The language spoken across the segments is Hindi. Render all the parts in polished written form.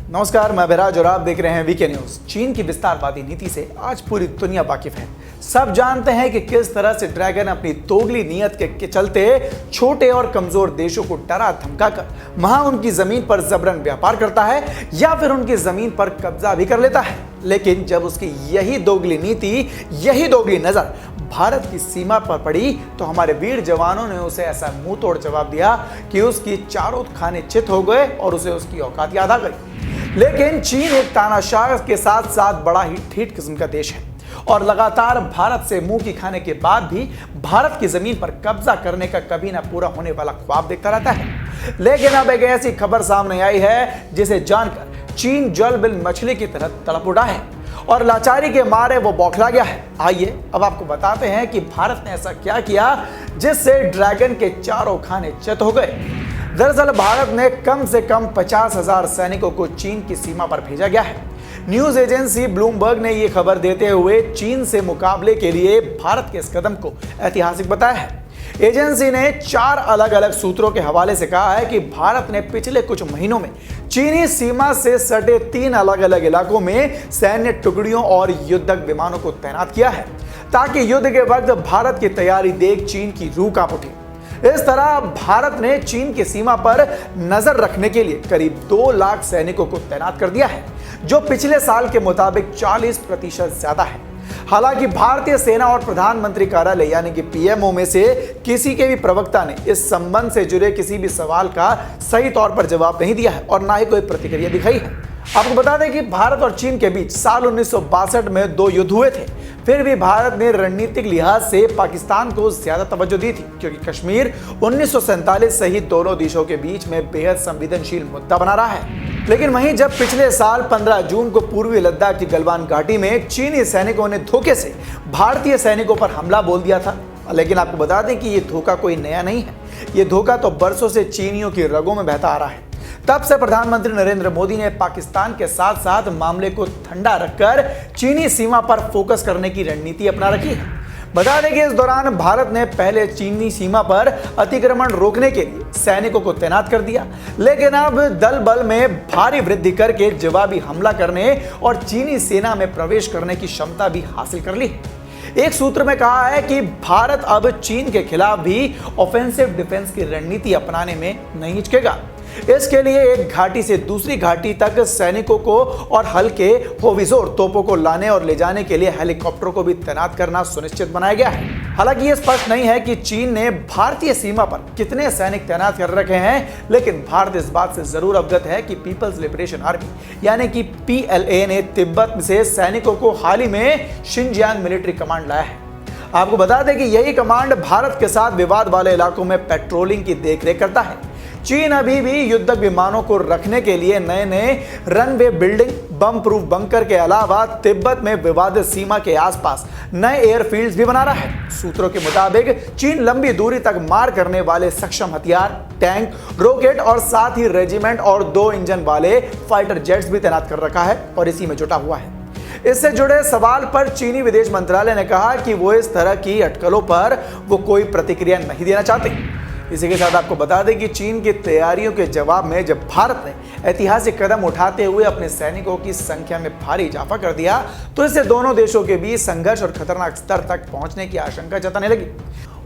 नमस्कार, मैं अभिराज और आप देख रहे हैं वीके न्यूज। चीन की विस्तारवादी नीति से आज पूरी दुनिया वाकिफ है। सब जानते हैं कि किस तरह से ड्रैगन अपनी दोगली नीयत के चलते छोटे और कमजोर देशों को डरा धमकाकर वहां उनकी जमीन पर जबरन व्यापार करता है या फिर उनकी जमीन पर कब्जा भी कर लेता है। लेकिन जब उसकी यही दोगली नीति, यही दोगली नजर भारत की सीमा पर पड़ी तो हमारे वीर जवानों ने उसे ऐसा मुंह तोड़ जवाब दिया कि उसकी चारों खाने चित हो गए और उसे उसकी औकात याद आ गई। लेकिन चीन एक तानाशाह के साथ साथ बड़ा ही ठीठ किस्म का देश है और लगातार भारत से मुंह की खाने के बाद भी भारत की जमीन पर कब्जा करने का कभी ना पूरा होने वाला ख्वाब देखता रहता है। लेकिन अब एक ऐसी खबर सामने आई है जिसे जानकर चीन जल बिल मछली की तरह तड़प उठा है और लाचारी के मारे वो बौखला गया है। आइए अब आपको बताते हैं कि भारत ने ऐसा क्या किया जिससे ड्रैगन के चारों खाने चित हो गए। दरअसल भारत ने कम से कम 50,000 सैनिकों को चीन की सीमा पर भेजा गया है। न्यूज एजेंसी ब्लूमबर्ग ने यह खबर देते हुए चीन से मुकाबले के लिए भारत के इस कदम को ऐतिहासिक बताया है। एजेंसी ने 4 अलग अलग सूत्रों के हवाले से कहा है कि भारत ने पिछले कुछ महीनों में चीनी सीमा से सटे 3 अलग अलग इलाकों में सैन्य टुकड़ियों और युद्धक विमानों को तैनात किया है ताकि युद्ध के वक्त भारत की तैयारी देख चीन की रूह कांप उठे। इस तरह भारत ने चीन की सीमा पर नजर रखने के लिए करीब 2 लाख सैनिकों को तैनात कर दिया है, जो पिछले साल के मुताबिक 40% ज्यादा है। हालांकि भारतीय सेना और प्रधानमंत्री कार्यालय यानी कि पीएमओ में से किसी के भी प्रवक्ता ने इस संबंध से जुड़े किसी भी सवाल का सही तौर पर जवाब नहीं दिया है और ना ही कोई प्रतिक्रिया दिखाई है। आपको बता दें कि भारत और चीन के बीच साल 1962 में 2 युद्ध हुए थे। फिर भी भारत ने रणनीतिक लिहाज से पाकिस्तान को ज्यादा तवज्जो दी थी क्योंकि कश्मीर 1947 सहित दोनों देशों के बीच में बेहद संवेदनशील मुद्दा बना रहा है। लेकिन वहीं जब पिछले साल 15 जून को पूर्वी लद्दाख की गलवान घाटी में चीनी सैनिकों ने धोखे से भारतीय सैनिकों पर हमला बोल दिया था। लेकिन आपको बता दें कि यह धोखा कोई नया नहीं है। यह धोखा तो बरसों से चीनियों की रगों में बहता आ रहा है। तब से प्रधानमंत्री नरेंद्र मोदी ने पाकिस्तान के साथ साथ मामले को ठंडा रखकर चीनी सीमा पर फोकस करने की रणनीति अपना रखी है। बता दें कि इस दौरान भारत ने पहले चीनी सीमा पर अतिक्रमण रोकने के लिए सैनिकों को तैनात कर दिया, लेकिन अब दल बल में भारी वृद्धि करके जवाबी हमला करने और चीनी सेना में प्रवेश करने की क्षमता भी हासिल कर ली है। एक सूत्र में कहा है कि भारत अब चीन के खिलाफ भी ऑफेंसिव डिफेंस की रणनीति अपनाने में नहीं हिचकेगा। इसके लिए एक घाटी से दूसरी घाटी तक सैनिकों को और हल्के होविजोर तोपों को लाने और ले जाने के लिए हेलीकॉप्टरों को भी तैनात करना सुनिश्चित बनाया गया है। हालांकि यह स्पष्ट नहीं है कि चीन ने भारतीय सीमा पर कितने सैनिक तैनात कर रखे हैं, लेकिन भारत इस बात से जरूर अवगत है कि पीपल्स लिबरेशन आर्मी यानी कि PLA ने तिब्बत से सैनिकों को हाल ही में शिनजियांग मिलिट्री कमांड लाया है। आपको बता दें कि यही कमांड भारत के साथ विवाद वाले इलाकों में पेट्रोलिंग की देखरेख करता है। चीन अभी भी युद्धक विमानों को रखने के लिए नए नए रनवे बिल्डिंग, बम प्रूफ बंकर के अलावा तिब्बत में विवादित सीमा के आसपास नए एयरफील्ड्स भी बना रहा है। सूत्रों के मुताबिक चीन लंबी दूरी तक मार करने वाले सक्षम हथियार, टैंक, रॉकेट और साथ ही रेजिमेंट और 2 इंजन वाले फाइटर जेट्स भी तैनात कर रखा है और इसी में जुटा हुआ है। इससे जुड़े सवाल पर चीनी विदेश मंत्रालय ने कहा कि वो इस तरह की अटकलों पर वो कोई प्रतिक्रिया नहीं देना चाहते। इसी के साथ आपको बता दें कि चीन की तैयारियों के जवाब में जब भारत ने ऐतिहासिक कदम उठाते हुए अपने सैनिकों की संख्या में भारी इजाफा कर दिया तो इससे दोनों देशों के बीच संघर्ष और खतरनाक स्तर तक पहुंचने की आशंका जताने लगी।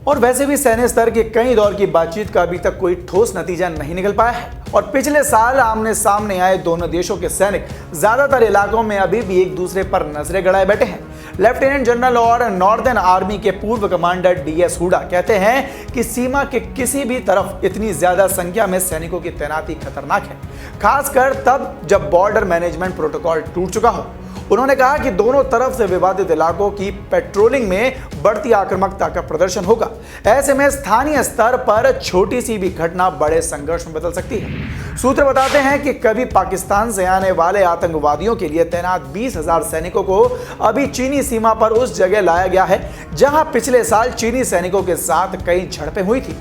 और वैसे भी सैन्य स्तर के कई दौर की बातचीत का अभी तक कोई ठोस नतीजा नहीं निकल पाया है और पिछले साल आमने सामने आए दोनों देशों के सैनिक ज्यादातर इलाकों में अभी भी एक दूसरे पर नजरें गड़ाए बैठे हैं। लेफ्टिनेंट जनरल और नॉर्दर्न आर्मी के पूर्व कमांडर DS हुडा कहते हैं कि सीमा के किसी भी तरफ इतनी ज्यादा संख्या में सैनिकों की तैनाती खतरनाक है, खासकर तब जब बॉर्डर मैनेजमेंट प्रोटोकॉल टूट चुका हो। उन्होंने कहा कि दोनों तरफ से विवादित इलाकों की पेट्रोलिंग में बढ़ती आक्रामकता का प्रदर्शन होगा। ऐसे में स्थानीय स्तर पर छोटी सी भी घटना बड़े संघर्ष में बदल सकती है। सूत्र बताते हैं कि कभी पाकिस्तान से आने वाले आतंकवादियों के लिए तैनात 20,000 सैनिकों को अभी चीनी सीमा पर उस जगह लाया गया है जहां पिछले साल चीनी सैनिकों के साथ कई झड़पें हुई थी।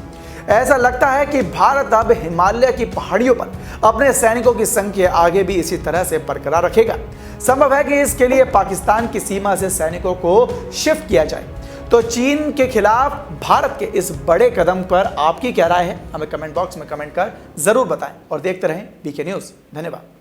ऐसा लगता है कि भारत अब हिमालय की पहाड़ियों पर अपने सैनिकों की संख्या आगे भी इसी तरह से बरकरार रखेगा। संभव है कि इसके लिए पाकिस्तान की सीमा से सैनिकों को शिफ्ट किया जाए। तो चीन के खिलाफ भारत के इस बड़े कदम पर आपकी क्या राय है, हमें कमेंट बॉक्स में कमेंट कर जरूर बताएं और देखते रहें वीके न्यूज़। धन्यवाद।